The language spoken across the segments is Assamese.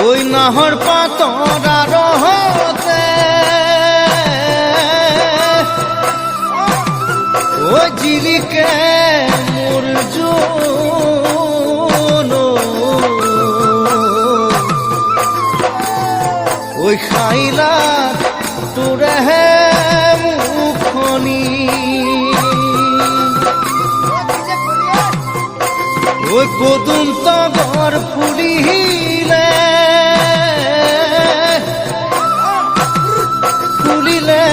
ওই নাহর পাতরা রহতে ও জিলিকে মোর জোন ওই খাইলা তোরে হে মুখনি ওই পদুম তগর ফুলিলে ফুলিলে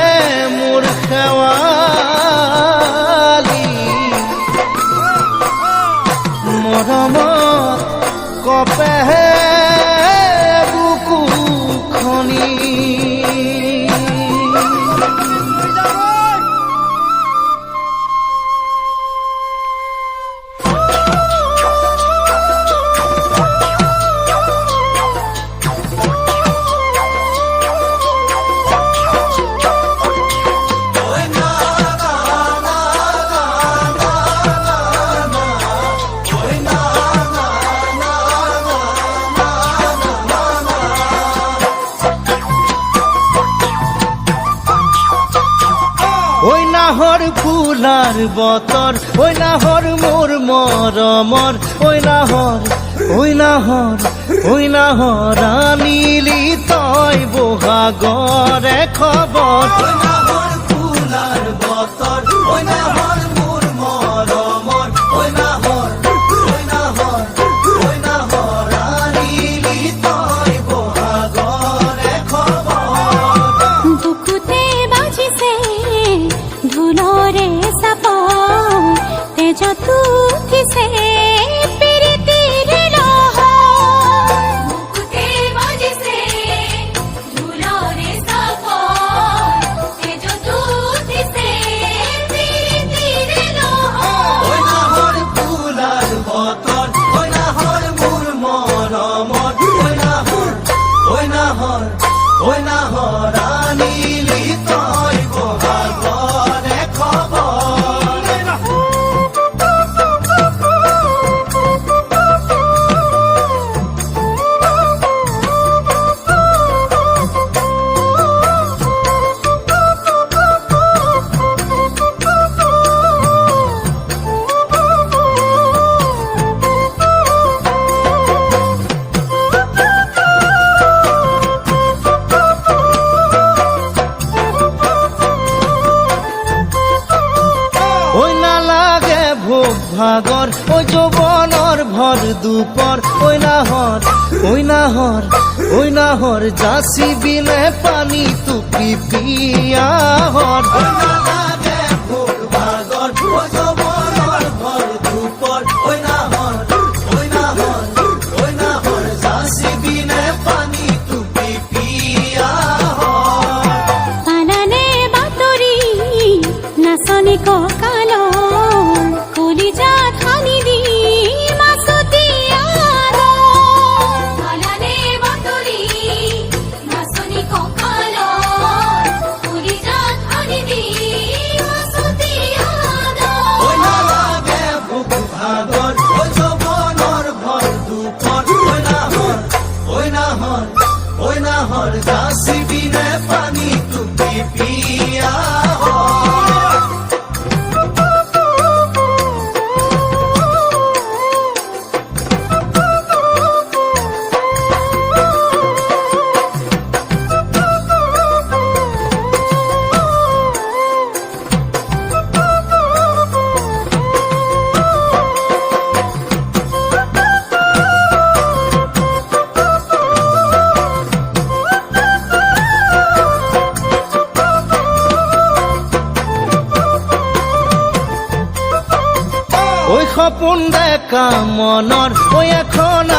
মোর খেৱালি মৰমত কপেহে বুকু খনি ওই নাহর ফুলার বতর ওই নাহর মোর মরমর ওই নাহর আনিলি তই বহাগরে খবর ওই নাহর ফুলার বতর ওই নাহর মোর মরমর ওই নাহর আনিলি তই বহাগরে খবর বুকুতে বাজিছে ধুলরে সাপ তেজ তুঠিছে পিৰিতিৰ লহ বুকুতে বাজিছে ধুলৰে সাপ তেজ তুঠিছে পিৰিতিৰ লহ ওই নাহর ফুলার বতর ওই নাহর মোর মরমর ওই নাহর আনিলি তই বহাগরে খবর ওই না লাগে ভোগ ভাগর ওই যৌবনৰ ভৰ দুপৰ ওই নাহৰ যাচি বিলে পানী টুপি পিয়াহৰ ওই না লাগে ভোগ ভাগৰ ওই যৌবনৰ ভৰ দুপৰ ওই নাহৰ যাচি বিলে পানী টুপি পিয়াহৰ পালানে বাতৰি নাচনি কঁকাল কলিজা খানি দি মাছতি আল পালানে বাতৰি নাচনি কঁকাল কলিজা খানি দি মাছতি আল ওই না লাগে ভোগ ভাগর ওই যৌবনৰ ভৰ দুপৰ ওই নাহৰ যাচি বিলে পানী টুপি পিয়াহৰ ওই সপোন দেখা মনৰ ওই এখন